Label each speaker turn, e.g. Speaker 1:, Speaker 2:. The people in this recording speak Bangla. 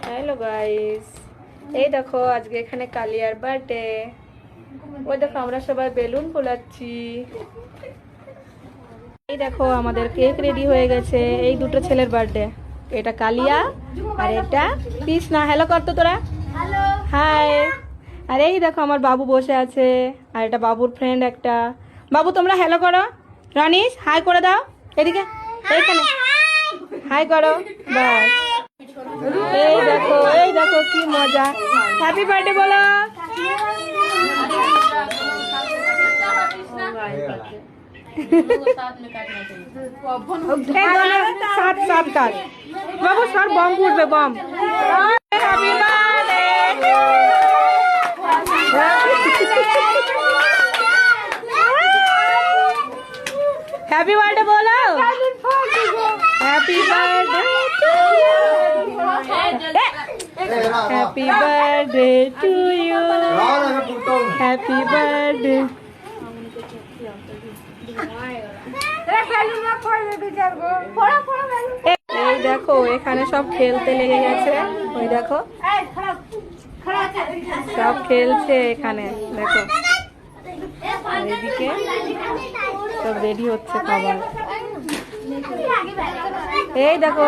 Speaker 1: হ্যালো গাইস, এই দেখো আজকে এখানে কালিয়ার বার্থডে। ওই দেখো আমরা সবাই বেলুন ফোলাচ্ছি। এই দেখো আমাদের কেক রেডি হয়ে গেছে। এই দুটো ছেলের বার্থডে, এটা কালিয়া আর এটা কৃষ্ণা। হ্যালো করতো তোরা, হাই। আর এই দেখো আমার বাবু বসে আছে, আর এটা বাবুর ফ্রেন্ড একটা। বাবু তোমরা হ্যালো করো, রনিশ হাই করে দাও, এদিকে এইখানে হাই করো, বাস। এই দেখো কি মজা। হ্যাপি বার্থডে বলো। সাত সাত কাজ বাবু, সর বম ফুটবে, বম। হ্যাপি বার্থডে, হ্যাপি বার্থডে বলো। Happy birthday, happy birthday to you, happy birthday. এই দেখো এখানে সব খেলতে লেগে গেছে, ওই দেখো সব খেলছে এখানে, দেখো এদিকে সব রেডি হচ্ছে খাবার। এই দেখো